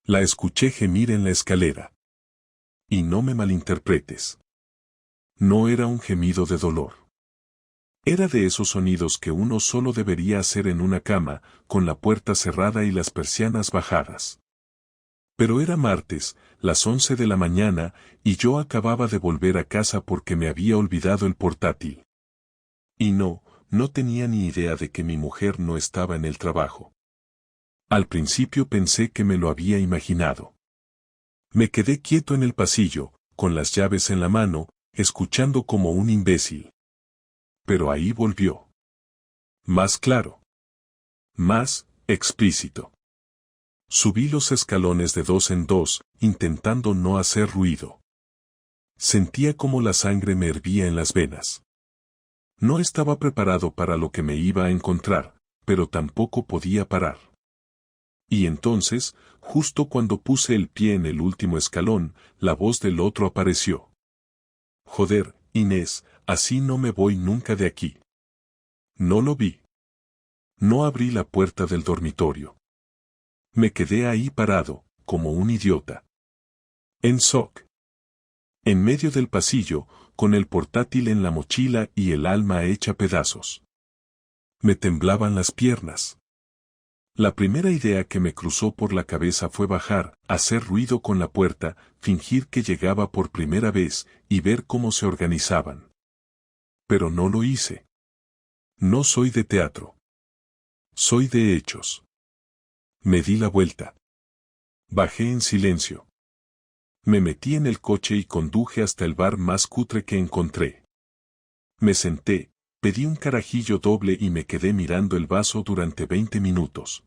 La escuché gemir en la escalera. Y no me malinterpretes. No era un gemido de dolor. Era de esos sonidos que uno solo debería hacer en una cama, con la puerta cerrada y las persianas bajadas. Pero era martes, las 11 de la mañana, y yo acababa de volver a casa porque me había olvidado el portátil. Y no tenía ni idea de que mi mujer no estaba en el trabajo. Al principio pensé que me lo había imaginado. Me quedé quieto en el pasillo, con las llaves en la mano, escuchando como un imbécil. Pero ahí volvió. Más claro. Más explícito. Subí los escalones de 2 en 2, intentando no hacer ruido. Sentía como la sangre me hervía en las venas. No estaba preparado para lo que me iba a encontrar, pero tampoco podía parar. Y entonces, justo cuando puse el pie en el último escalón, la voz del otro apareció. Joder, Inés, así no me voy nunca de aquí. No lo vi. No abrí la puerta del dormitorio. Me quedé ahí parado, como un idiota. En shock. En medio del pasillo, con el portátil en la mochila y el alma hecha pedazos. Me temblaban las piernas. La primera idea que me cruzó por la cabeza fue bajar, hacer ruido con la puerta, fingir que llegaba por primera vez y ver cómo se organizaban. Pero no lo hice. No soy de teatro. Soy de hechos. Me di la vuelta. Bajé en silencio. Me metí en el coche y conduje hasta el bar más cutre que encontré. Me senté, pedí un carajillo doble y me quedé mirando el vaso durante 20 minutos.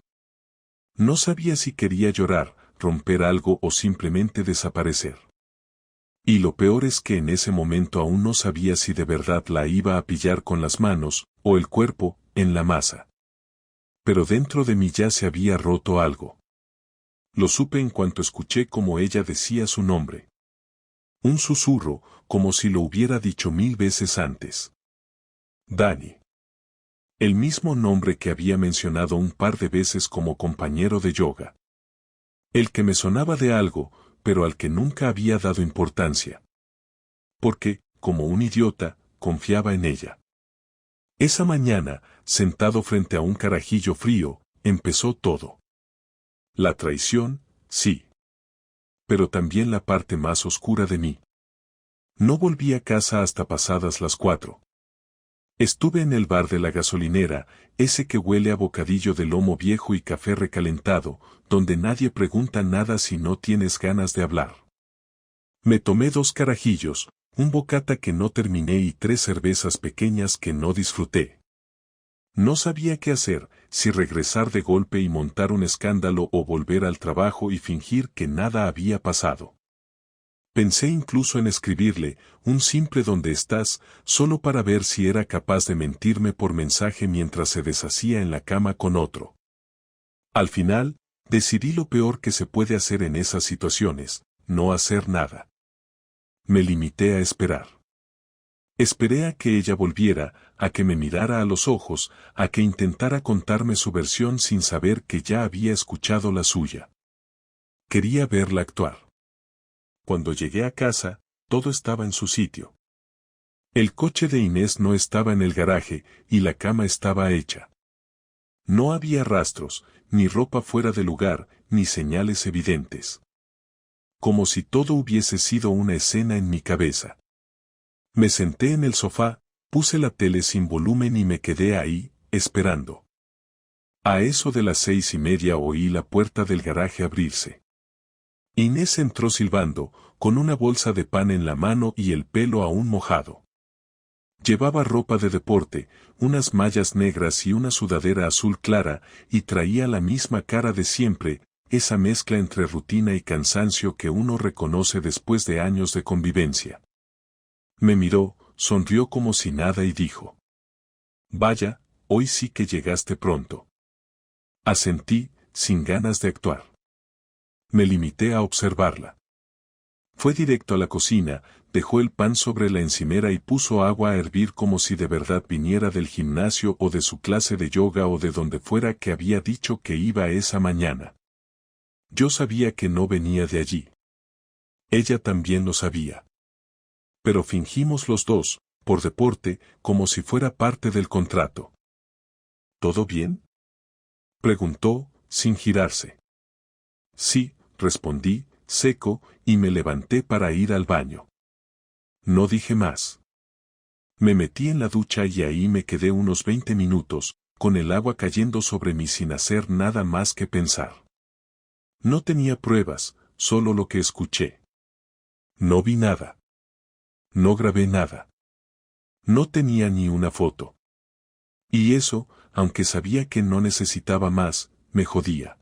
No sabía si quería llorar, romper algo o simplemente desaparecer. Y lo peor es que en ese momento aún no sabía si de verdad la iba a pillar con las manos, o el cuerpo, en la masa. Pero dentro de mí ya se había roto algo. Lo supe en cuanto escuché cómo ella decía su nombre. Un susurro, como si lo hubiera dicho 1000 veces antes. Dani. El mismo nombre que había mencionado un par de veces como compañero de yoga. El que me sonaba de algo, pero al que nunca había dado importancia. Porque, como un idiota, confiaba en ella. Esa mañana, sentado frente a un carajillo frío, empezó todo. La traición, sí. Pero también la parte más oscura de mí. No volví a casa hasta pasadas las 4. Estuve en el bar de la gasolinera, ese que huele a bocadillo de lomo viejo y café recalentado, donde nadie pregunta nada si no tienes ganas de hablar. Me tomé 2 carajillos, un bocata que no terminé y 3 cervezas pequeñas que no disfruté. No sabía qué hacer, si regresar de golpe y montar un escándalo o volver al trabajo y fingir que nada había pasado. Pensé incluso en escribirle un simple ¿dónde estás?, solo para ver si era capaz de mentirme por mensaje mientras se deshacía en la cama con otro. Al final, decidí lo peor que se puede hacer en esas situaciones, no hacer nada. Me limité a esperar. Esperé a que ella volviera, a que me mirara a los ojos, a que intentara contarme su versión sin saber que ya había escuchado la suya. Quería verla actuar. Cuando llegué a casa, todo estaba en su sitio. El coche de Inés no estaba en el garaje, y la cama estaba hecha. No había rastros, ni ropa fuera de lugar, ni señales evidentes. Como si todo hubiese sido una escena en mi cabeza. Me senté en el sofá, puse la tele sin volumen y me quedé ahí, esperando. A eso de las 6:30 oí la puerta del garaje abrirse. Inés entró silbando, con una bolsa de pan en la mano y el pelo aún mojado. Llevaba ropa de deporte, unas mallas negras y una sudadera azul clara, y traía la misma cara de siempre, esa mezcla entre rutina y cansancio que uno reconoce después de años de convivencia. Me miró, sonrió como si nada y dijo: «Vaya, hoy sí que llegaste pronto». Asentí, sin ganas de actuar. Me limité a observarla. Fue directo a la cocina, dejó el pan sobre la encimera y puso agua a hervir como si de verdad viniera del gimnasio o de su clase de yoga o de donde fuera que había dicho que iba esa mañana. Yo sabía que no venía de allí. Ella también lo sabía. Pero fingimos los dos, por deporte, como si fuera parte del contrato. ¿Todo bien?, preguntó, sin girarse. Sí, respondí, seco, y me levanté para ir al baño. No dije más. Me metí en la ducha y ahí me quedé unos 20 minutos, con el agua cayendo sobre mí sin hacer nada más que pensar. No tenía pruebas, solo lo que escuché. No vi nada. No grabé nada. No tenía ni una foto. Y eso, aunque sabía que no necesitaba más, me jodía.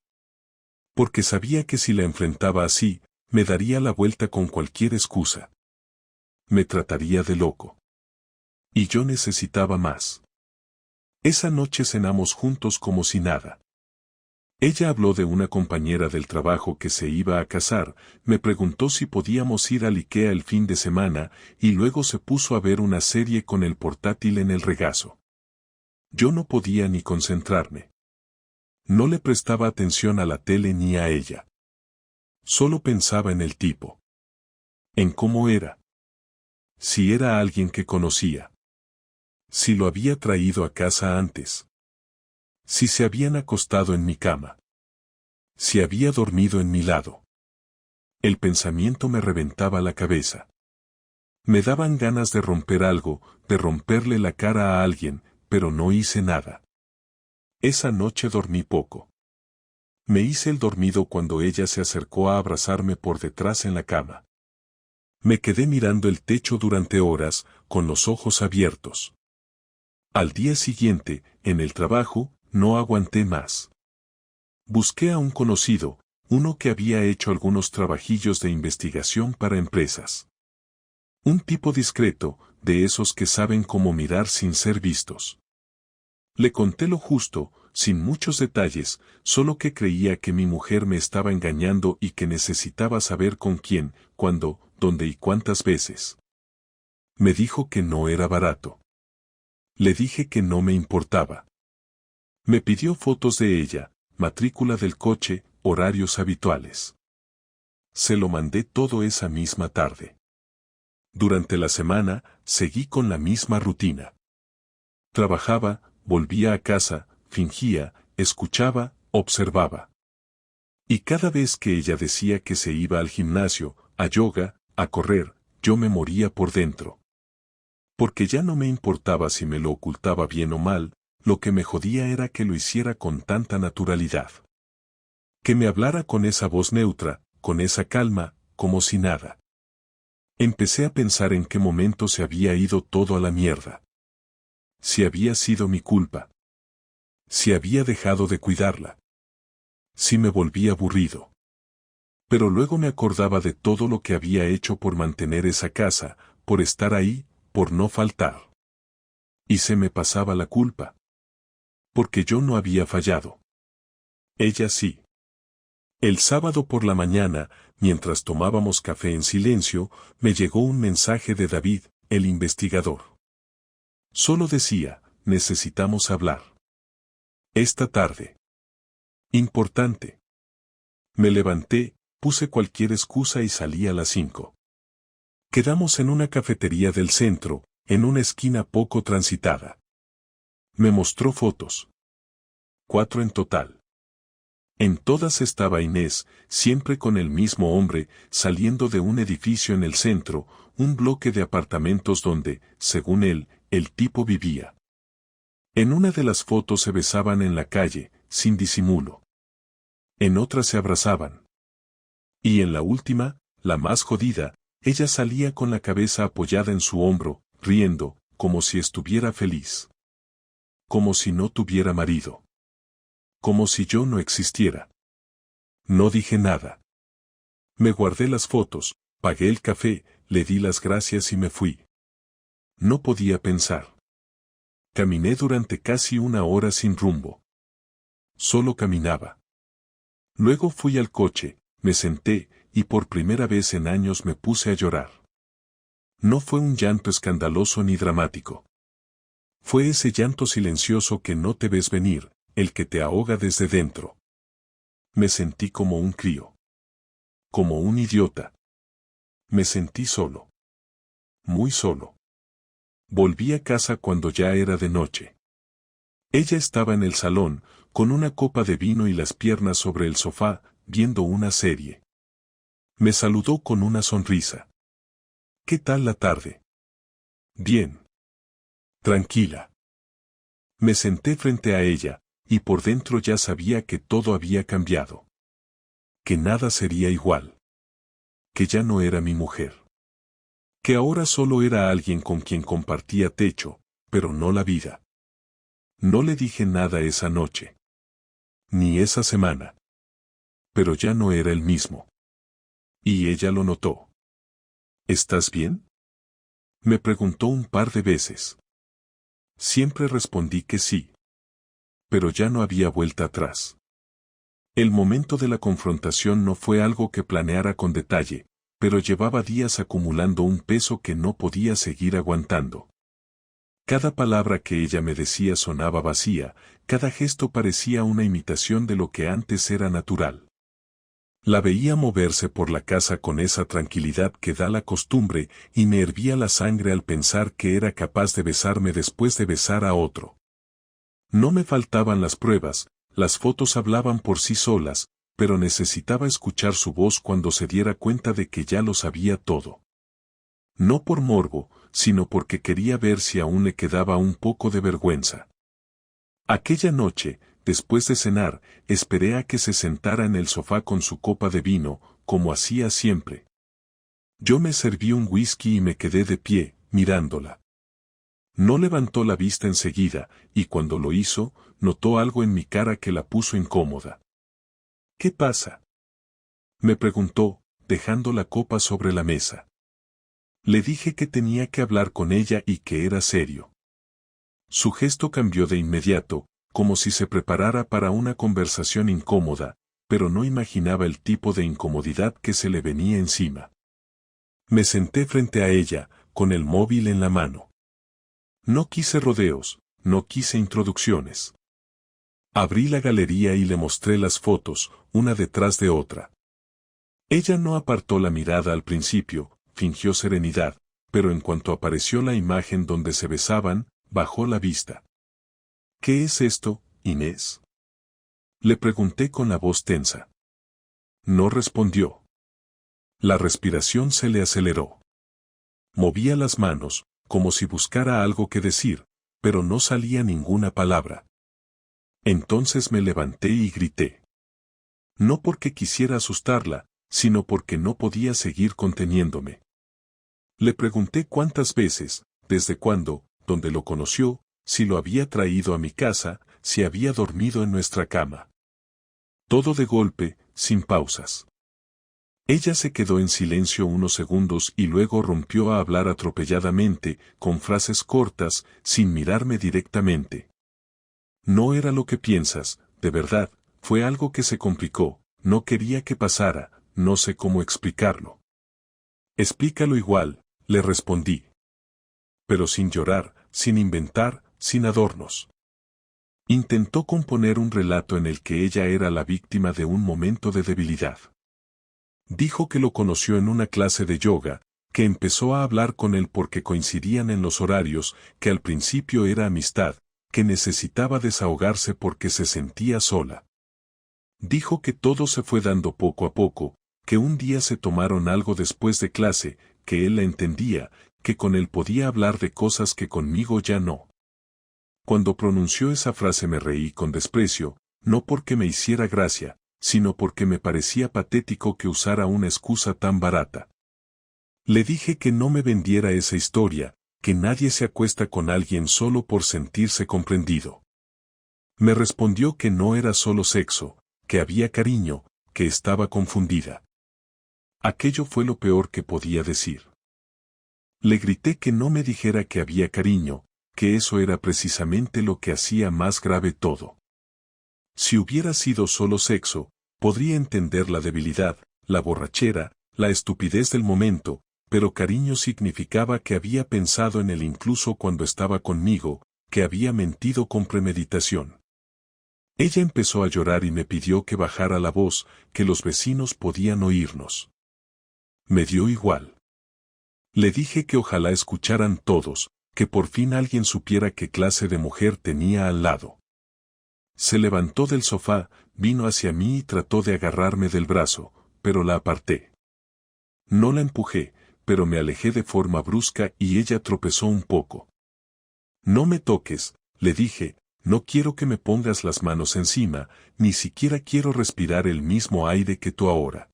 Porque sabía que si la enfrentaba así, me daría la vuelta con cualquier excusa. Me trataría de loco. Y yo necesitaba más. Esa noche cenamos juntos como si nada. Ella habló de una compañera del trabajo que se iba a casar, me preguntó si podíamos ir al IKEA el fin de semana, y luego se puso a ver una serie con el portátil en el regazo. Yo no podía ni concentrarme. No le prestaba atención a la tele ni a ella. Solo pensaba en el tipo. En cómo era. Si era alguien que conocía. Si lo había traído a casa antes. Si se habían acostado en mi cama. Si había dormido en mi lado. El pensamiento me reventaba la cabeza. Me daban ganas de romper algo, de romperle la cara a alguien, pero no hice nada. Esa noche dormí poco. Me hice el dormido cuando ella se acercó a abrazarme por detrás en la cama. Me quedé mirando el techo durante horas, con los ojos abiertos. Al día siguiente, en el trabajo, no aguanté más. Busqué a un conocido, uno que había hecho algunos trabajillos de investigación para empresas. Un tipo discreto, de esos que saben cómo mirar sin ser vistos. Le conté lo justo, sin muchos detalles, solo que creía que mi mujer me estaba engañando y que necesitaba saber con quién, cuándo, dónde y cuántas veces. Me dijo que no era barato. Le dije que no me importaba. Me pidió fotos de ella, matrícula del coche, horarios habituales. Se lo mandé todo esa misma tarde. Durante la semana, seguí con la misma rutina. Trabajaba, volvía a casa, fingía, escuchaba, observaba. Y cada vez que ella decía que se iba al gimnasio, a yoga, a correr, yo me moría por dentro. Porque ya no me importaba si me lo ocultaba bien o mal, lo que me jodía era que lo hiciera con tanta naturalidad. Que me hablara con esa voz neutra, con esa calma, como si nada. Empecé a pensar en qué momento se había ido todo a la mierda. Si había sido mi culpa. Si había dejado de cuidarla. Si me volví aburrido. Pero luego me acordaba de todo lo que había hecho por mantener esa casa, por estar ahí, por no faltar. Y se me pasaba la culpa. Porque yo no había fallado. Ella sí. El sábado por la mañana, mientras tomábamos café en silencio, me llegó un mensaje de David, el investigador. Solo decía, necesitamos hablar. Esta tarde. Importante. Me levanté, puse cualquier excusa y salí a las 5. Quedamos en una cafetería del centro, en una esquina poco transitada. Me mostró fotos. 4 en total. En todas estaba Inés, siempre con el mismo hombre, saliendo de un edificio en el centro, un bloque de apartamentos donde, según él, el tipo vivía. En una de las fotos se besaban en la calle, sin disimulo. En otra se abrazaban. Y en la última, la más jodida, ella salía con la cabeza apoyada en su hombro, riendo, como si estuviera feliz. Como si no tuviera marido. Como si yo no existiera. No dije nada. Me guardé las fotos, pagué el café, le di las gracias y me fui. No podía pensar. Caminé durante casi una hora sin rumbo. Solo caminaba. Luego fui al coche, me senté, y por primera vez en años me puse a llorar. No fue un llanto escandaloso ni dramático. Fue ese llanto silencioso que no te ves venir, el que te ahoga desde dentro. Me sentí como un crío. Como un idiota. Me sentí solo. Muy solo. Volví a casa cuando ya era de noche. Ella estaba en el salón, con una copa de vino y las piernas sobre el sofá, viendo una serie. Me saludó con una sonrisa. ¿Qué tal la tarde? Bien. Tranquila. Me senté frente a ella, y por dentro ya sabía que todo había cambiado. Que nada sería igual. Que ya no era mi mujer. Que ahora solo era alguien con quien compartía techo, pero no la vida. No le dije nada esa noche. Ni esa semana. Pero ya no era el mismo. Y ella lo notó. ¿Estás bien? Me preguntó un par de veces. Siempre respondí que sí. Pero ya no había vuelta atrás. El momento de la confrontación no fue algo que planeara con detalle, pero llevaba días acumulando un peso que no podía seguir aguantando. Cada palabra que ella me decía sonaba vacía, cada gesto parecía una imitación de lo que antes era natural. La veía moverse por la casa con esa tranquilidad que da la costumbre y me hervía la sangre al pensar que era capaz de besarme después de besar a otro. No me faltaban las pruebas, las fotos hablaban por sí solas, pero necesitaba escuchar su voz cuando se diera cuenta de que ya lo sabía todo. No por morbo, sino porque quería ver si aún le quedaba un poco de vergüenza. Aquella noche, después de cenar, esperé a que se sentara en el sofá con su copa de vino, como hacía siempre. Yo me serví un whisky y me quedé de pie, mirándola. No levantó la vista enseguida, y cuando lo hizo, notó algo en mi cara que la puso incómoda. ¿Qué pasa? Me preguntó, dejando la copa sobre la mesa. Le dije que tenía que hablar con ella y que era serio. Su gesto cambió de inmediato, como si se preparara para una conversación incómoda, pero no imaginaba el tipo de incomodidad que se le venía encima. Me senté frente a ella, con el móvil en la mano. No quise rodeos, no quise introducciones. Abrí la galería y le mostré las fotos, una detrás de otra. Ella no apartó la mirada al principio, fingió serenidad, pero en cuanto apareció la imagen donde se besaban, bajó la vista. ¿Qué es esto, Inés? Le pregunté con la voz tensa. No respondió. La respiración se le aceleró. Movía las manos, como si buscara algo que decir, pero no salía ninguna palabra. Entonces me levanté y grité. No porque quisiera asustarla, sino porque no podía seguir conteniéndome. Le pregunté cuántas veces, desde cuándo, dónde lo conoció, si lo había traído a mi casa, si había dormido en nuestra cama. Todo de golpe, sin pausas. Ella se quedó en silencio unos segundos y luego rompió a hablar atropelladamente, con frases cortas, sin mirarme directamente. No era lo que piensas, de verdad, fue algo que se complicó, no quería que pasara, no sé cómo explicarlo. Explícalo igual, le respondí. Pero sin llorar, sin inventar, sin adornos. Intentó componer un relato en el que ella era la víctima de un momento de debilidad. Dijo que lo conoció en una clase de yoga, que empezó a hablar con él porque coincidían en los horarios, que al principio era amistad, que necesitaba desahogarse porque se sentía sola. Dijo que todo se fue dando poco a poco, que un día se tomaron algo después de clase, que él la entendía, que con él podía hablar de cosas que conmigo ya no. Cuando pronunció esa frase me reí con desprecio, no porque me hiciera gracia, sino porque me parecía patético que usara una excusa tan barata. Le dije que no me vendiera esa historia, que nadie se acuesta con alguien solo por sentirse comprendido. Me respondió que no era solo sexo, que había cariño, que estaba confundida. Aquello fue lo peor que podía decir. Le grité que no me dijera que había cariño, que eso era precisamente lo que hacía más grave todo. Si hubiera sido solo sexo, podría entender la debilidad, la borrachera, la estupidez del momento, pero cariño significaba que había pensado en él incluso cuando estaba conmigo, que había mentido con premeditación. Ella empezó a llorar y me pidió que bajara la voz, que los vecinos podían oírnos. Me dio igual. Le dije que ojalá escucharan todos, que por fin alguien supiera qué clase de mujer tenía al lado. Se levantó del sofá, vino hacia mí y trató de agarrarme del brazo, pero la aparté. No la empujé, pero me alejé de forma brusca y ella tropezó un poco. No me toques, le dije, no quiero que me pongas las manos encima, ni siquiera quiero respirar el mismo aire que tú ahora.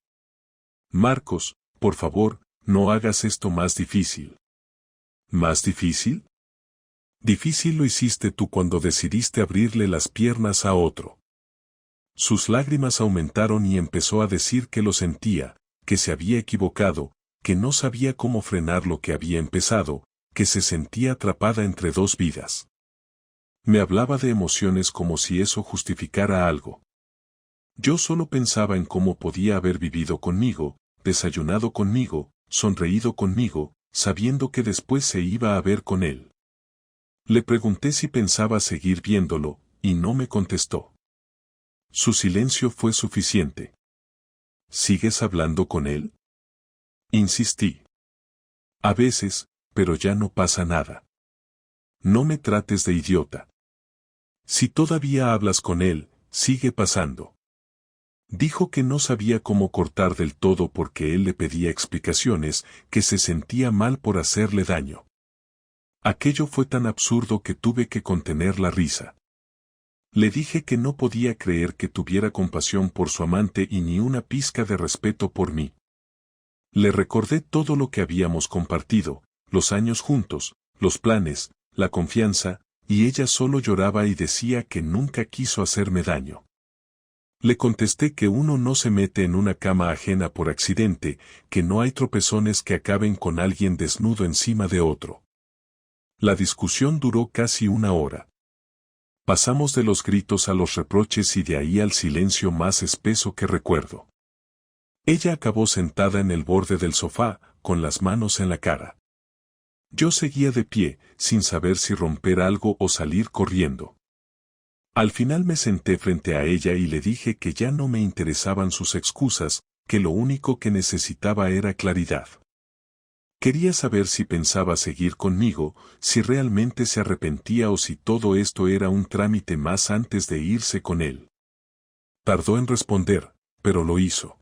Marcos, por favor, no hagas esto más difícil. ¿Más difícil? Difícil lo hiciste tú cuando decidiste abrirle las piernas a otro. Sus lágrimas aumentaron y empezó a decir que lo sentía, que se había equivocado, que no sabía cómo frenar lo que había empezado, que se sentía atrapada entre dos vidas. Me hablaba de emociones como si eso justificara algo. Yo solo pensaba en cómo podía haber vivido conmigo, desayunado conmigo, sonreído conmigo, sabiendo que después se iba a ver con él. Le pregunté si pensaba seguir viéndolo, y no me contestó. Su silencio fue suficiente. ¿Sigues hablando con él? Insistí. A veces, pero ya no pasa nada. No me trates de idiota. Si todavía hablas con él, sigue pasando. Dijo que no sabía cómo cortar del todo porque él le pedía explicaciones, que se sentía mal por hacerle daño. Aquello fue tan absurdo que tuve que contener la risa. Le dije que no podía creer que tuviera compasión por su amante y ni una pizca de respeto por mí. Le recordé todo lo que habíamos compartido, los años juntos, los planes, la confianza, y ella solo lloraba y decía que nunca quiso hacerme daño. Le contesté que uno no se mete en una cama ajena por accidente, que no hay tropezones que acaben con alguien desnudo encima de otro. La discusión duró casi una hora. Pasamos de los gritos a los reproches y de ahí al silencio más espeso que recuerdo. Ella acabó sentada en el borde del sofá, con las manos en la cara. Yo seguía de pie, sin saber si romper algo o salir corriendo. Al final me senté frente a ella y le dije que ya no me interesaban sus excusas, que lo único que necesitaba era claridad. Quería saber si pensaba seguir conmigo, si realmente se arrepentía o si todo esto era un trámite más antes de irse con él. Tardó en responder, pero lo hizo.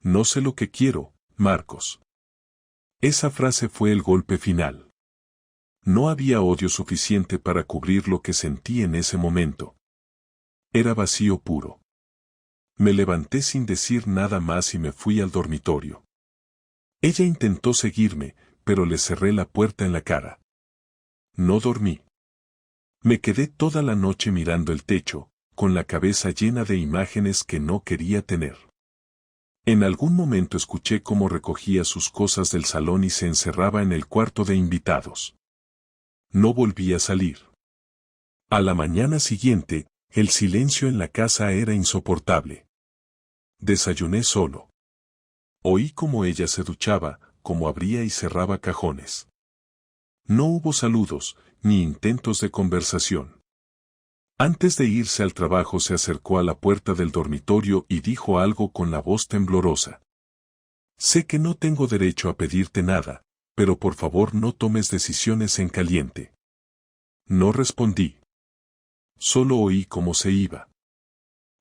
No sé lo que quiero, Marcos. Esa frase fue el golpe final. No había odio suficiente para cubrir lo que sentí en ese momento. Era vacío puro. Me levanté sin decir nada más y me fui al dormitorio. Ella intentó seguirme, pero le cerré la puerta en la cara. No dormí. Me quedé toda la noche mirando el techo, con la cabeza llena de imágenes que no quería tener. En algún momento escuché cómo recogía sus cosas del salón y se encerraba en el cuarto de invitados. No volví a salir. A la mañana siguiente, el silencio en la casa era insoportable. Desayuné solo. Oí cómo ella se duchaba, cómo abría y cerraba cajones. No hubo saludos, ni intentos de conversación. Antes de irse al trabajo se acercó a la puerta del dormitorio y dijo algo con la voz temblorosa. Sé que no tengo derecho a pedirte nada, pero por favor no tomes decisiones en caliente. No respondí. Solo oí cómo se iba.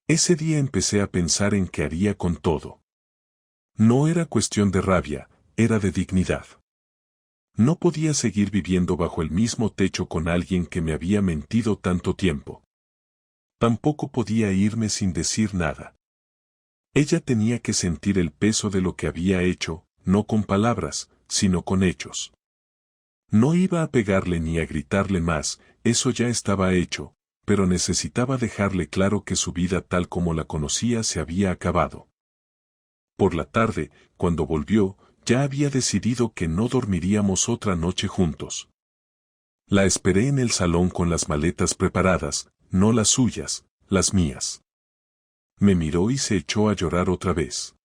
Ese día empecé a pensar en qué haría con todo. No era cuestión de rabia, era de dignidad. No podía seguir viviendo bajo el mismo techo con alguien que me había mentido tanto tiempo. Tampoco podía irme sin decir nada. Ella tenía que sentir el peso de lo que había hecho, no con palabras, sino con hechos. No iba a pegarle ni a gritarle más, eso ya estaba hecho, pero necesitaba dejarle claro que su vida tal como la conocía se había acabado. Por la tarde, cuando volvió, ya había decidido que no dormiríamos otra noche juntos. La esperé en el salón con las maletas preparadas, no las suyas, las mías. Me miró y se echó a llorar otra vez.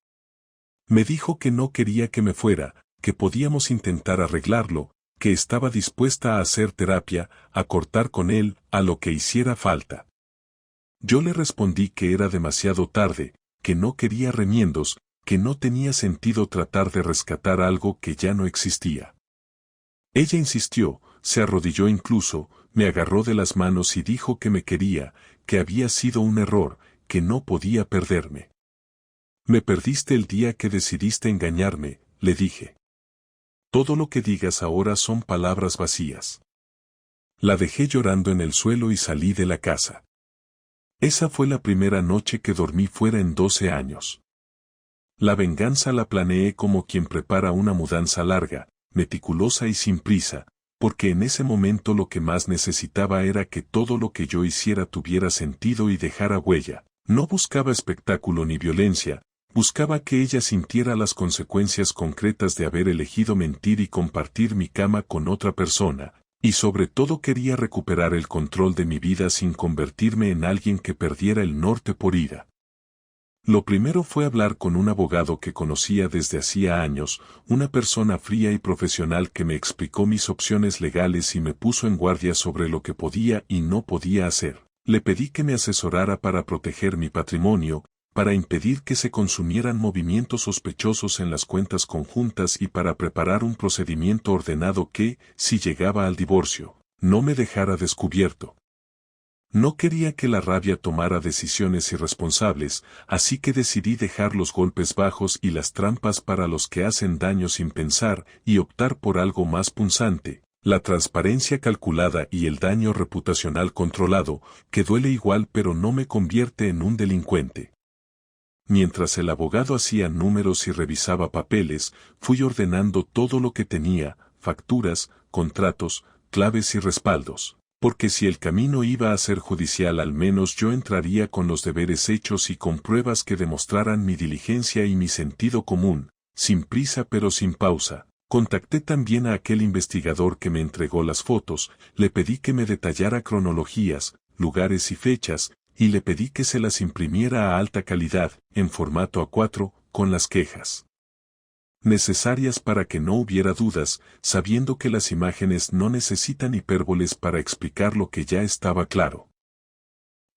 Me dijo que no quería que me fuera, que podíamos intentar arreglarlo, que estaba dispuesta a hacer terapia, a cortar con él, a lo que hiciera falta. Yo le respondí que era demasiado tarde, que no quería remiendos, que no tenía sentido tratar de rescatar algo que ya no existía. Ella insistió, se arrodilló incluso, me agarró de las manos y dijo que me quería, que había sido un error, que no podía perderme. Me perdiste el día que decidiste engañarme, le dije. Todo lo que digas ahora son palabras vacías. La dejé llorando en el suelo y salí de la casa. Esa fue la primera noche que dormí fuera en 12 años. La venganza la planeé como quien prepara una mudanza larga, meticulosa y sin prisa, porque en ese momento lo que más necesitaba era que todo lo que yo hiciera tuviera sentido y dejara huella. No buscaba espectáculo ni violencia, buscaba que ella sintiera las consecuencias concretas de haber elegido mentir y compartir mi cama con otra persona, y sobre todo quería recuperar el control de mi vida sin convertirme en alguien que perdiera el norte por ira. Lo primero fue hablar con un abogado que conocía desde hacía años, una persona fría y profesional que me explicó mis opciones legales y me puso en guardia sobre lo que podía y no podía hacer. Le pedí que me asesorara para proteger mi patrimonio, para impedir que se consumieran movimientos sospechosos en las cuentas conjuntas y para preparar un procedimiento ordenado que, si llegaba al divorcio, no me dejara descubierto. No quería que la rabia tomara decisiones irresponsables, así que decidí dejar los golpes bajos y las trampas para los que hacen daño sin pensar y optar por algo más punzante, la transparencia calculada y el daño reputacional controlado, que duele igual pero no me convierte en un delincuente. Mientras el abogado hacía números y revisaba papeles, fui ordenando todo lo que tenía, facturas, contratos, claves y respaldos. Porque si el camino iba a ser judicial al menos yo entraría con los deberes hechos y con pruebas que demostraran mi diligencia y mi sentido común, sin prisa pero sin pausa. Contacté también a aquel investigador que me entregó las fotos, le pedí que me detallara cronologías, lugares y fechas, y le pedí que se las imprimiera a alta calidad, en formato A4, con las quejas necesarias para que no hubiera dudas, sabiendo que las imágenes no necesitan hipérboles para explicar lo que ya estaba claro.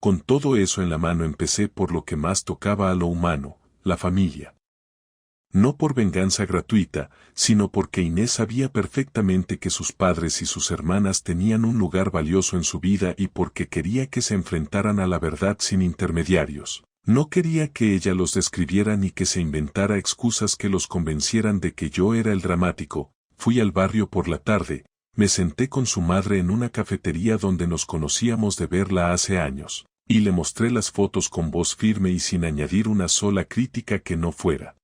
Con todo eso en la mano empecé por lo que más tocaba a lo humano, la familia. No por venganza gratuita, sino porque Inés sabía perfectamente que sus padres y sus hermanas tenían un lugar valioso en su vida y porque quería que se enfrentaran a la verdad sin intermediarios. No quería que ella los describiera ni que se inventara excusas que los convencieran de que yo era el dramático. Fui al barrio por la tarde, me senté con su madre en una cafetería donde nos conocíamos de verla hace años, y le mostré las fotos con voz firme y sin añadir una sola crítica que no fuera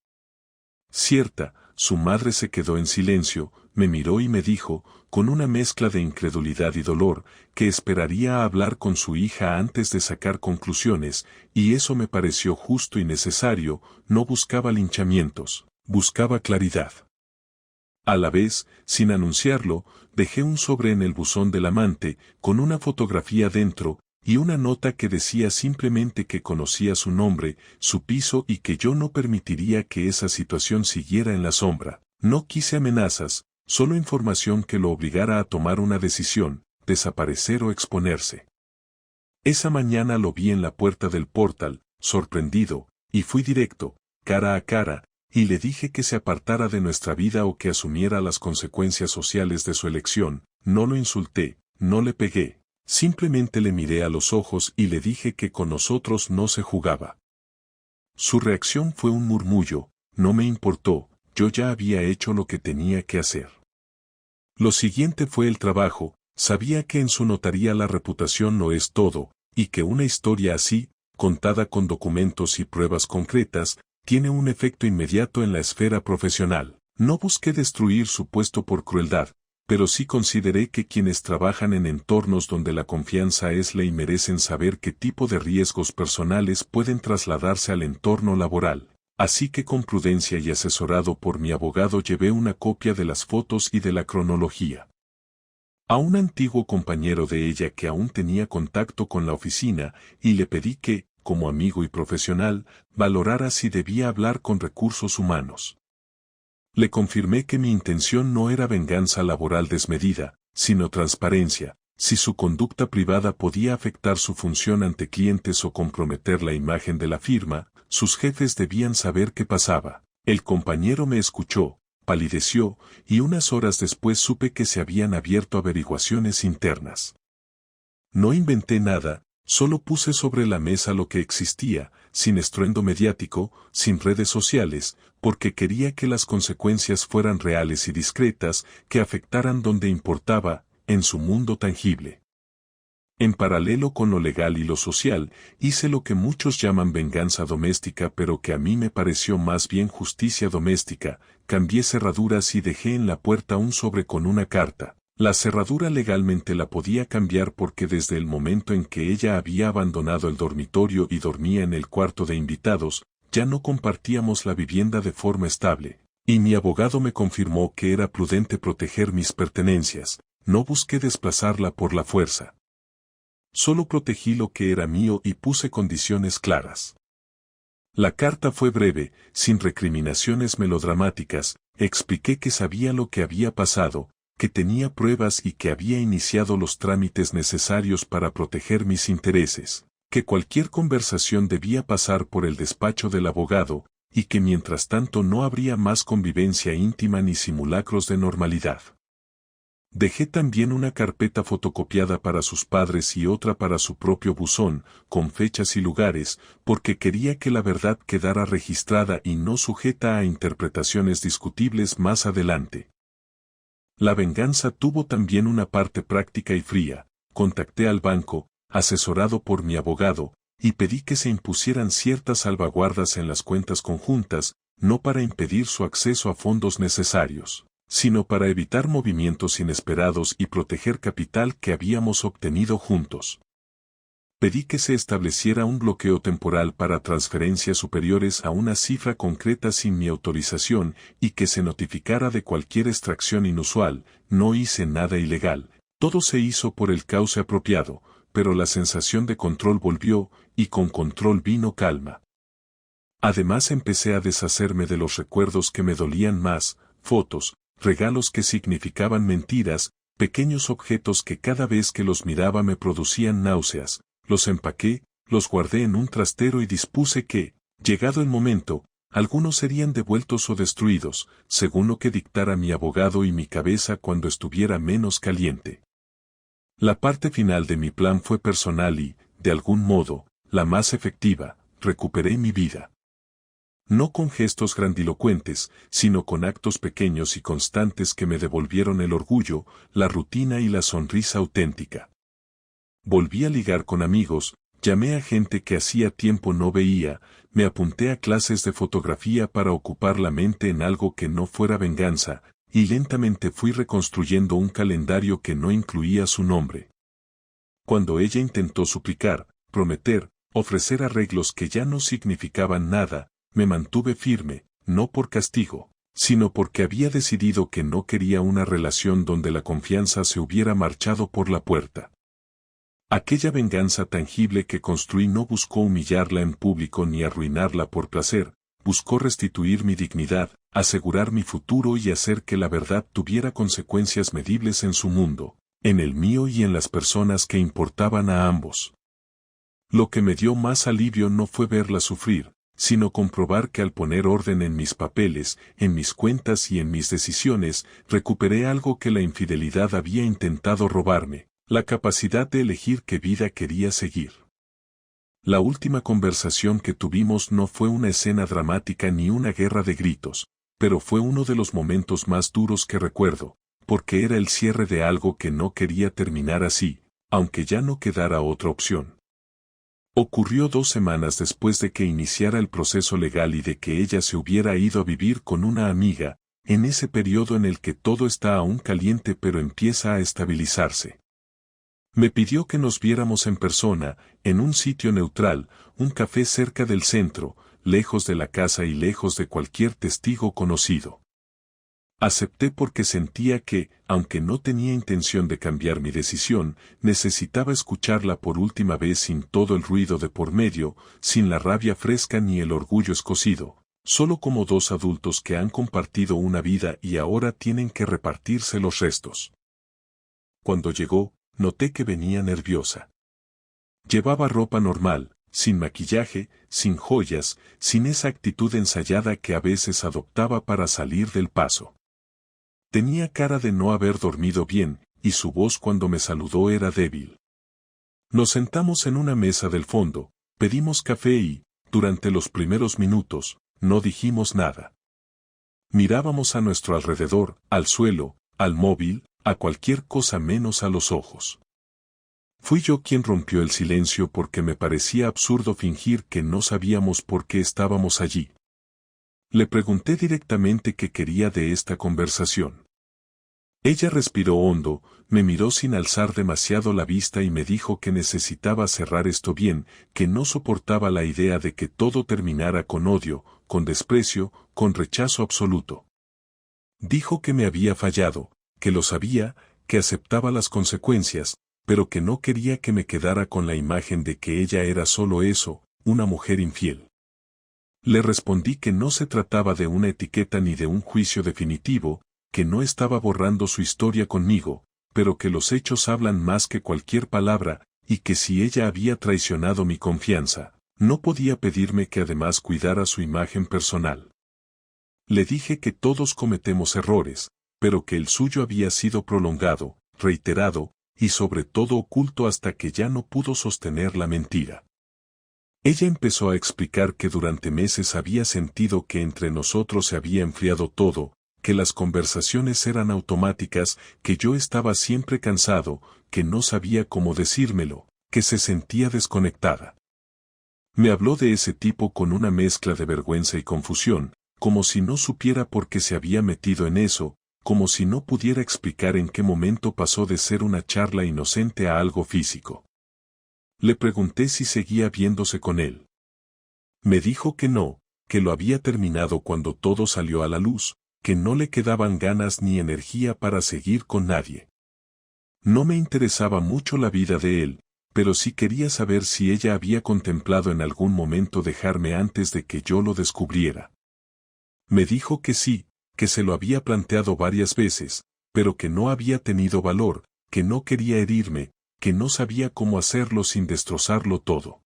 cierta. Su madre se quedó en silencio, me miró y me dijo, con una mezcla de incredulidad y dolor, que esperaría a hablar con su hija antes de sacar conclusiones, y eso me pareció justo y necesario. No buscaba linchamientos, buscaba claridad. A la vez, sin anunciarlo, dejé un sobre en el buzón del amante, con una fotografía dentro, y una nota que decía simplemente que conocía su nombre, su piso y que yo no permitiría que esa situación siguiera en la sombra. No quise amenazas, solo información que lo obligara a tomar una decisión, desaparecer o exponerse. Esa mañana lo vi en la puerta del portal, sorprendido, y fui directo, cara a cara, y le dije que se apartara de nuestra vida o que asumiera las consecuencias sociales de su elección. No lo insulté, no le pegué. Simplemente le miré a los ojos y le dije que con nosotros no se jugaba. Su reacción fue un murmullo, no me importó, yo ya había hecho lo que tenía que hacer. Lo siguiente fue el trabajo, sabía que en su notaría la reputación no es todo, y que una historia así, contada con documentos y pruebas concretas, tiene un efecto inmediato en la esfera profesional. No busqué destruir su puesto por crueldad, pero sí consideré que quienes trabajan en entornos donde la confianza es ley merecen saber qué tipo de riesgos personales pueden trasladarse al entorno laboral. Así que con prudencia y asesorado por mi abogado llevé una copia de las fotos y de la cronología a un antiguo compañero de ella que aún tenía contacto con la oficina y le pedí que, como amigo y profesional, valorara si debía hablar con recursos humanos. Le confirmé que mi intención no era venganza laboral desmedida, sino transparencia, Si su conducta privada podía afectar su función ante clientes o comprometer la imagen de la firma, sus jefes debían saber qué pasaba. El compañero me escuchó, palideció, y unas horas después supe que se habían abierto averiguaciones internas. No inventé nada, solo puse sobre la mesa lo que existía, sin estruendo mediático, sin redes sociales, porque quería que las consecuencias fueran reales y discretas, que afectaran donde importaba, en su mundo tangible. En paralelo con lo legal y lo social, hice lo que muchos llaman venganza doméstica, pero que a mí me pareció más bien justicia doméstica. Cambié cerraduras y dejé en la puerta un sobre con una carta. La cerradura legalmente la podía cambiar porque desde el momento en que ella había abandonado el dormitorio y dormía en el cuarto de invitados, ya no compartíamos la vivienda de forma estable, y mi abogado me confirmó que era prudente proteger mis pertenencias. No busqué desplazarla por la fuerza. Solo protegí lo que era mío y puse condiciones claras. La carta fue breve, sin recriminaciones melodramáticas. Expliqué que sabía lo que había pasado, que tenía pruebas y que había iniciado los trámites necesarios para proteger mis intereses, que cualquier conversación debía pasar por el despacho del abogado, y que mientras tanto no habría más convivencia íntima ni simulacros de normalidad. Dejé también una carpeta fotocopiada para sus padres y otra para su propio buzón, con fechas y lugares, porque quería que la verdad quedara registrada y no sujeta a interpretaciones discutibles más adelante. La venganza tuvo también una parte práctica y fría. Contacté al banco, asesorado por mi abogado, y pedí que se impusieran ciertas salvaguardas en las cuentas conjuntas, no para impedir su acceso a fondos necesarios, sino para evitar movimientos inesperados y proteger capital que habíamos obtenido juntos. Pedí que se estableciera un bloqueo temporal para transferencias superiores a una cifra concreta sin mi autorización y que se notificara de cualquier extracción inusual. No hice nada ilegal, todo se hizo por el cauce apropiado, pero la sensación de control volvió, y con control vino calma. Además empecé a deshacerme de los recuerdos que me dolían más, fotos, regalos que significaban mentiras, pequeños objetos que cada vez que los miraba me producían náuseas. Los empaqué, los guardé en un trastero y dispuse que, llegado el momento, algunos serían devueltos o destruidos, según lo que dictara mi abogado y mi cabeza cuando estuviera menos caliente. La parte final de mi plan fue personal y, de algún modo, la más efectiva. Recuperé mi vida. No con gestos grandilocuentes, sino con actos pequeños y constantes que me devolvieron el orgullo, la rutina y la sonrisa auténtica. Volví a ligar con amigos, llamé a gente que hacía tiempo no veía, me apunté a clases de fotografía para ocupar la mente en algo que no fuera venganza, y lentamente fui reconstruyendo un calendario que no incluía su nombre. Cuando ella intentó suplicar, prometer, ofrecer arreglos que ya no significaban nada, me mantuve firme, no por castigo, sino porque había decidido que no quería una relación donde la confianza se hubiera marchado por la puerta. Aquella venganza tangible que construí no buscó humillarla en público ni arruinarla por placer, buscó restituir mi dignidad, asegurar mi futuro y hacer que la verdad tuviera consecuencias medibles en su mundo, en el mío y en las personas que importaban a ambos. Lo que me dio más alivio no fue verla sufrir, sino comprobar que al poner orden en mis papeles, en mis cuentas y en mis decisiones, recuperé algo que la infidelidad había intentado robarme. La capacidad de elegir qué vida quería seguir. La última conversación que tuvimos no fue una escena dramática ni una guerra de gritos, pero fue uno de los momentos más duros que recuerdo, porque era el cierre de algo que no quería terminar así, aunque ya no quedara otra opción. Ocurrió 2 semanas después de que iniciara el proceso legal y de que ella se hubiera ido a vivir con una amiga, en ese periodo en el que todo está aún caliente pero empieza a estabilizarse. Me pidió que nos viéramos en persona, en un sitio neutral, un café cerca del centro, lejos de la casa y lejos de cualquier testigo conocido. Acepté porque sentía que, aunque no tenía intención de cambiar mi decisión, necesitaba escucharla por última vez sin todo el ruido de por medio, sin la rabia fresca ni el orgullo escocido, solo como 2 adultos que han compartido una vida y ahora tienen que repartirse los restos. Cuando llegó, noté que venía nerviosa. Llevaba ropa normal, sin maquillaje, sin joyas, sin esa actitud ensayada que a veces adoptaba para salir del paso. Tenía cara de no haber dormido bien, y su voz cuando me saludó era débil. Nos sentamos en una mesa del fondo, pedimos café y, durante los primeros minutos, no dijimos nada. Mirábamos a nuestro alrededor, al suelo, al móvil, a cualquier cosa menos a los ojos. Fui yo quien rompió el silencio porque me parecía absurdo fingir que no sabíamos por qué estábamos allí. Le pregunté directamente qué quería de esta conversación. Ella respiró hondo, me miró sin alzar demasiado la vista y me dijo que necesitaba cerrar esto bien, que no soportaba la idea de que todo terminara con odio, con desprecio, con rechazo absoluto. Dijo que me había fallado, que lo sabía, que aceptaba las consecuencias, pero que no quería que me quedara con la imagen de que ella era solo eso, una mujer infiel. Le respondí que no se trataba de una etiqueta ni de un juicio definitivo, que no estaba borrando su historia conmigo, pero que los hechos hablan más que cualquier palabra, y que si ella había traicionado mi confianza, no podía pedirme que además cuidara su imagen personal. Le dije que todos cometemos errores, pero que el suyo había sido prolongado, reiterado, y sobre todo oculto hasta que ya no pudo sostener la mentira. Ella empezó a explicar que durante meses había sentido que entre nosotros se había enfriado todo, que las conversaciones eran automáticas, que yo estaba siempre cansado, que no sabía cómo decírmelo, que se sentía desconectada. Me habló de ese tipo con una mezcla de vergüenza y confusión, como si no supiera por qué se había metido en eso, como si no pudiera explicar en qué momento pasó de ser una charla inocente a algo físico. Le pregunté si seguía viéndose con él. Me dijo que no, que lo había terminado cuando todo salió a la luz, que no le quedaban ganas ni energía para seguir con nadie. No me interesaba mucho la vida de él, pero sí quería saber si ella había contemplado en algún momento dejarme antes de que yo lo descubriera. Me dijo que sí, que se lo había planteado varias veces, pero que no había tenido valor, que no quería herirme, que no sabía cómo hacerlo sin destrozarlo todo.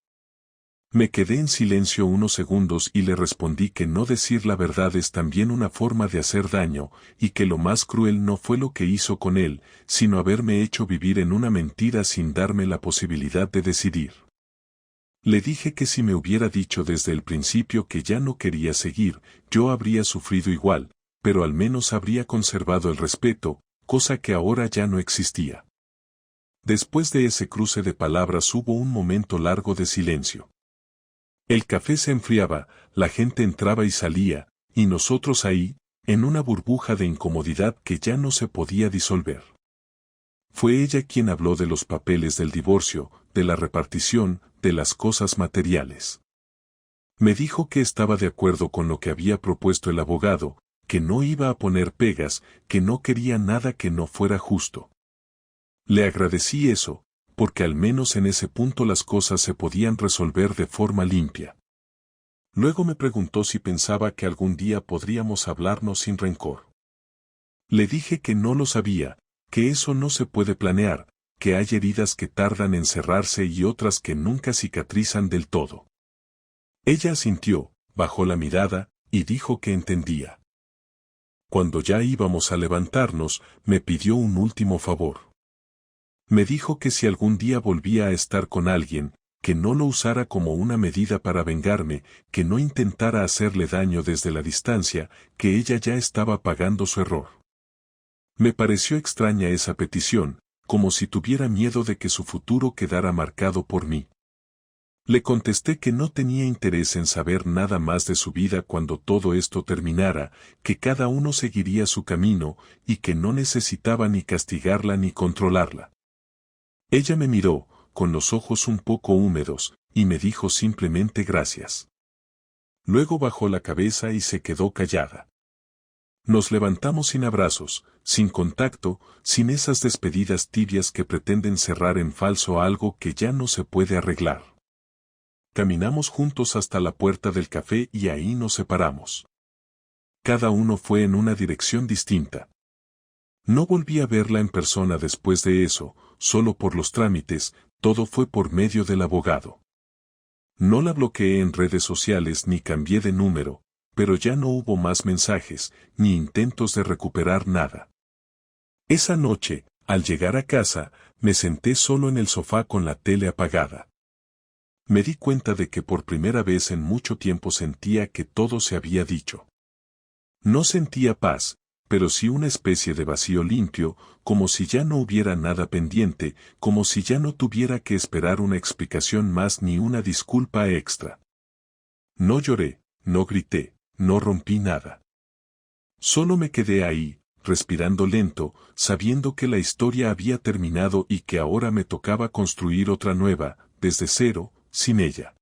Me quedé en silencio unos segundos y le respondí que no decir la verdad es también una forma de hacer daño, y que lo más cruel no fue lo que hizo con él, sino haberme hecho vivir en una mentira sin darme la posibilidad de decidir. Le dije que si me hubiera dicho desde el principio que ya no quería seguir, yo habría sufrido igual, pero al menos habría conservado el respeto, cosa que ahora ya no existía. Después de ese cruce de palabras hubo un momento largo de silencio. El café se enfriaba, la gente entraba y salía, y nosotros ahí, en una burbuja de incomodidad que ya no se podía disolver. Fue ella quien habló de los papeles del divorcio, de la repartición, de las cosas materiales. Me dijo que estaba de acuerdo con lo que había propuesto el abogado, que no iba a poner pegas, que no quería nada que no fuera justo. Le agradecí eso, porque al menos en ese punto las cosas se podían resolver de forma limpia. Luego me preguntó si pensaba que algún día podríamos hablarnos sin rencor. Le dije que no lo sabía, que eso no se puede planear, que hay heridas que tardan en cerrarse y otras que nunca cicatrizan del todo. Ella asintió, bajó la mirada, y dijo que entendía. Cuando ya íbamos a levantarnos, me pidió un último favor. Me dijo que si algún día volvía a estar con alguien, que no lo usara como una medida para vengarme, que no intentara hacerle daño desde la distancia, que ella ya estaba pagando su error. Me pareció extraña esa petición, como si tuviera miedo de que su futuro quedara marcado por mí. Le contesté que no tenía interés en saber nada más de su vida cuando todo esto terminara, que cada uno seguiría su camino, y que no necesitaba ni castigarla ni controlarla. Ella me miró, con los ojos un poco húmedos, y me dijo simplemente gracias. Luego bajó la cabeza y se quedó callada. Nos levantamos sin abrazos, sin contacto, sin esas despedidas tibias que pretenden cerrar en falso algo que ya no se puede arreglar. Caminamos juntos hasta la puerta del café y ahí nos separamos. Cada uno fue en una dirección distinta. No volví a verla en persona después de eso, solo por los trámites, todo fue por medio del abogado. No la bloqueé en redes sociales ni cambié de número, pero ya no hubo más mensajes, ni intentos de recuperar nada. Esa noche, al llegar a casa, me senté solo en el sofá con la tele apagada. Me di cuenta de que por primera vez en mucho tiempo sentía que todo se había dicho. No sentía paz, pero sí una especie de vacío limpio, como si ya no hubiera nada pendiente, como si ya no tuviera que esperar una explicación más ni una disculpa extra. No lloré, no grité, no rompí nada. Solo me quedé ahí, respirando lento, sabiendo que la historia había terminado y que ahora me tocaba construir otra nueva, desde cero, sin ella.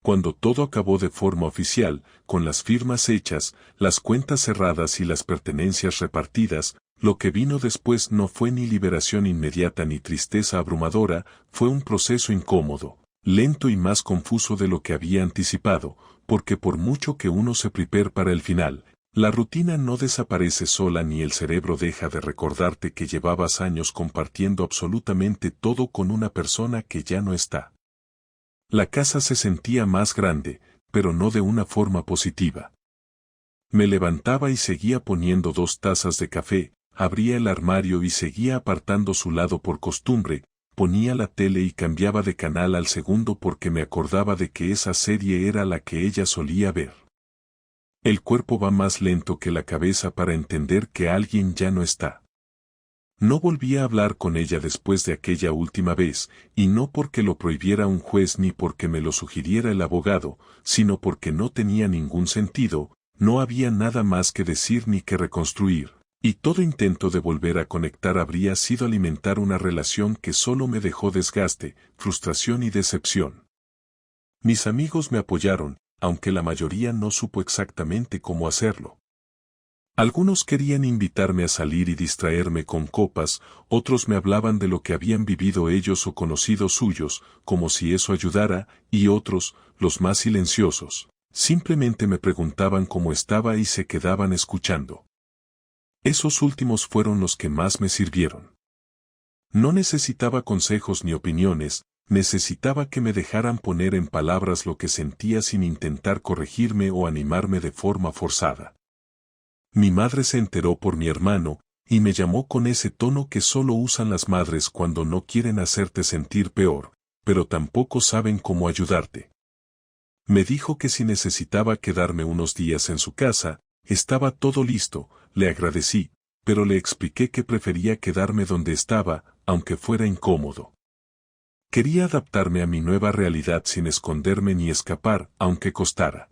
Cuando todo acabó de forma oficial, con las firmas hechas, las cuentas cerradas y las pertenencias repartidas, lo que vino después no fue ni liberación inmediata ni tristeza abrumadora, fue un proceso incómodo, lento y más confuso de lo que había anticipado, porque por mucho que uno se prepare para el final, la rutina no desaparece sola ni el cerebro deja de recordarte que llevabas años compartiendo absolutamente todo con una persona que ya no está. La casa se sentía más grande, pero no de una forma positiva. Me levantaba y seguía poniendo 2 tazas de café, abría el armario y seguía apartando su lado por costumbre, ponía la tele y cambiaba de canal al segundo porque me acordaba de que esa serie era la que ella solía ver. El cuerpo va más lento que la cabeza para entender que alguien ya no está. No volví a hablar con ella después de aquella última vez, y no porque lo prohibiera un juez ni porque me lo sugiriera el abogado, sino porque no tenía ningún sentido, no había nada más que decir ni que reconstruir, y todo intento de volver a conectar habría sido alimentar una relación que solo me dejó desgaste, frustración y decepción. Mis amigos me apoyaron, aunque la mayoría no supo exactamente cómo hacerlo. Algunos querían invitarme a salir y distraerme con copas, otros me hablaban de lo que habían vivido ellos o conocidos suyos, como si eso ayudara, y otros, los más silenciosos, simplemente me preguntaban cómo estaba y se quedaban escuchando. Esos últimos fueron los que más me sirvieron. No necesitaba consejos ni opiniones, necesitaba que me dejaran poner en palabras lo que sentía sin intentar corregirme o animarme de forma forzada. Mi madre se enteró por mi hermano, y me llamó con ese tono que solo usan las madres cuando no quieren hacerte sentir peor, pero tampoco saben cómo ayudarte. Me dijo que si necesitaba quedarme unos días en su casa, estaba todo listo, le agradecí, pero le expliqué que prefería quedarme donde estaba, aunque fuera incómodo. Quería adaptarme a mi nueva realidad sin esconderme ni escapar, aunque costara.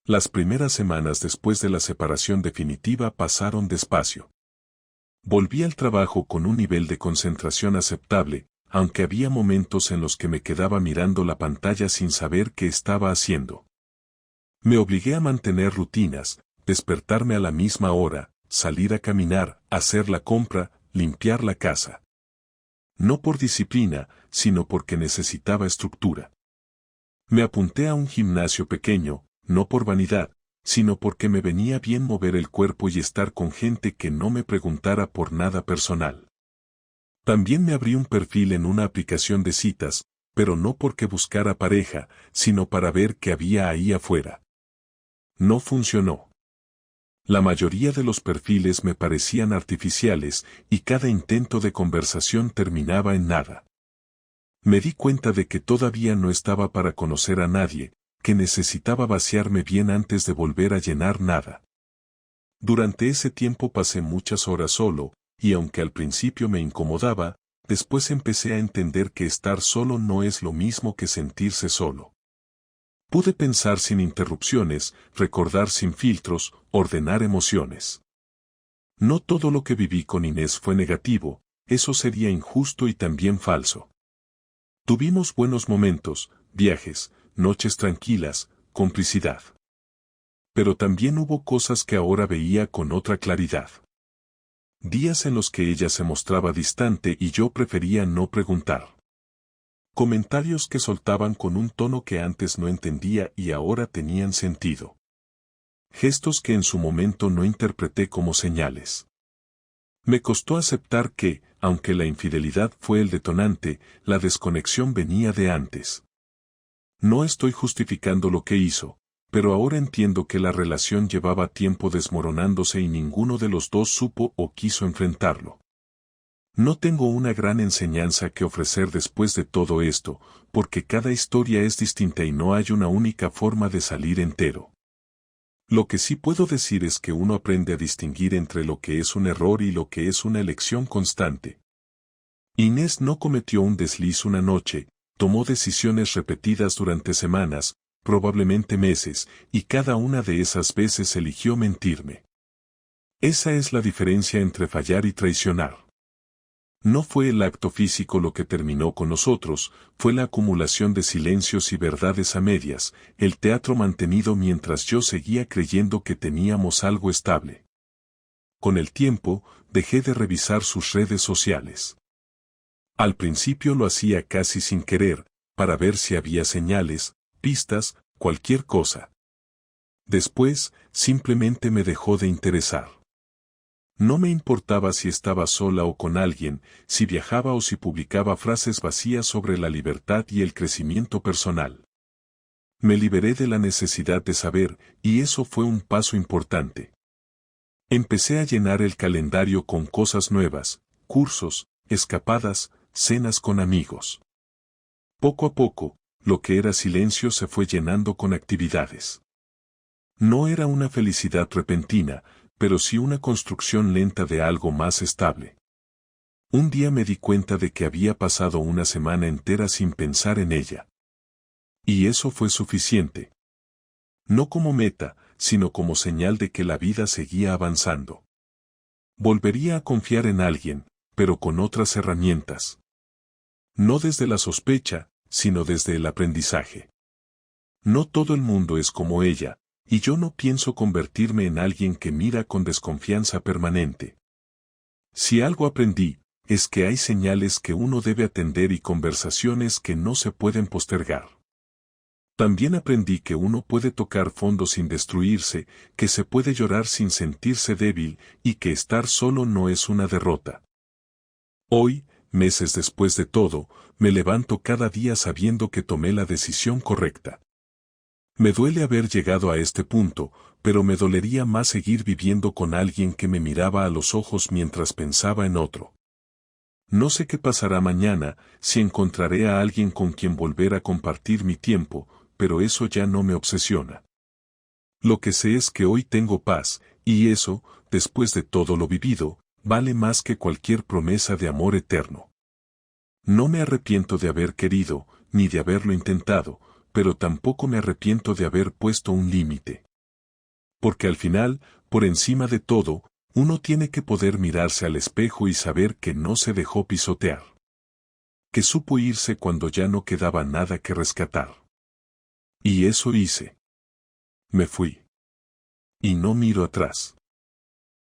Las primeras semanas después de la separación definitiva pasaron despacio. Volví al trabajo con un nivel de concentración aceptable, aunque había momentos en los que me quedaba mirando la pantalla sin saber qué estaba haciendo. Me obligué a mantener rutinas, despertarme a la misma hora, salir a caminar, hacer la compra, limpiar la casa. No por disciplina, sino porque necesitaba estructura. Me apunté a un gimnasio pequeño, no por vanidad, sino porque me venía bien mover el cuerpo y estar con gente que no me preguntara por nada personal. También me abrí un perfil en una aplicación de citas, pero no porque buscara pareja, sino para ver qué había ahí afuera. No funcionó. La mayoría de los perfiles me parecían artificiales y cada intento de conversación terminaba en nada. Me di cuenta de que todavía no estaba para conocer a nadie, que necesitaba vaciarme bien antes de volver a llenar nada. Durante ese tiempo pasé muchas horas solo, y aunque al principio me incomodaba, después empecé a entender que estar solo no es lo mismo que sentirse solo. Pude pensar sin interrupciones, recordar sin filtros, ordenar emociones. No todo lo que viví con Inés fue negativo, eso sería injusto y también falso. Tuvimos buenos momentos, viajes, noches tranquilas, complicidad. Pero también hubo cosas que ahora veía con otra claridad. Días en los que ella se mostraba distante y yo prefería no preguntar. Comentarios que soltaban con un tono que antes no entendía y ahora tenían sentido. Gestos que en su momento no interpreté como señales. Me costó aceptar que, aunque la infidelidad fue el detonante, la desconexión venía de antes. No estoy justificando lo que hizo, pero ahora entiendo que la relación llevaba tiempo desmoronándose y ninguno de los dos supo o quiso enfrentarlo. No tengo una gran enseñanza que ofrecer después de todo esto, porque cada historia es distinta y no hay una única forma de salir entero. Lo que sí puedo decir es que uno aprende a distinguir entre lo que es un error y lo que es una elección constante. Inés no cometió un desliz una noche, tomó decisiones repetidas durante semanas, probablemente meses, y cada una de esas veces eligió mentirme. Esa es la diferencia entre fallar y traicionar. No fue el acto físico lo que terminó con nosotros, fue la acumulación de silencios y verdades a medias, el teatro mantenido mientras yo seguía creyendo que teníamos algo estable. Con el tiempo, dejé de revisar sus redes sociales. Al principio lo hacía casi sin querer, para ver si había señales, pistas, cualquier cosa. Después, simplemente me dejó de interesar. No me importaba si estaba sola o con alguien, si viajaba o si publicaba frases vacías sobre la libertad y el crecimiento personal. Me liberé de la necesidad de saber, y eso fue un paso importante. Empecé a llenar el calendario con cosas nuevas, cursos, escapadas, cenas con amigos. Poco a poco, lo que era silencio se fue llenando con actividades. No era una felicidad repentina, pero sí una construcción lenta de algo más estable. Un día me di cuenta de que había pasado una semana entera sin pensar en ella. Y eso fue suficiente. No como meta, sino como señal de que la vida seguía avanzando. Volvería a confiar en alguien, pero con otras herramientas. No desde la sospecha, sino desde el aprendizaje. No todo el mundo es como ella, y yo no pienso convertirme en alguien que mira con desconfianza permanente. Si algo aprendí, es que hay señales que uno debe atender y conversaciones que no se pueden postergar. También aprendí que uno puede tocar fondo sin destruirse, que se puede llorar sin sentirse débil, y que estar solo no es una derrota. Hoy, meses después de todo, me levanto cada día sabiendo que tomé la decisión correcta. Me duele haber llegado a este punto, pero me dolería más seguir viviendo con alguien que me miraba a los ojos mientras pensaba en otro. No sé qué pasará mañana, si encontraré a alguien con quien volver a compartir mi tiempo, pero eso ya no me obsesiona. Lo que sé es que hoy tengo paz, y eso, después de todo lo vivido, vale más que cualquier promesa de amor eterno. No me arrepiento de haber querido, ni de haberlo intentado, pero tampoco me arrepiento de haber puesto un límite. Porque al final, por encima de todo, uno tiene que poder mirarse al espejo y saber que no se dejó pisotear. Que supo irse cuando ya no quedaba nada que rescatar. Y eso hice. Me fui. Y no miro atrás.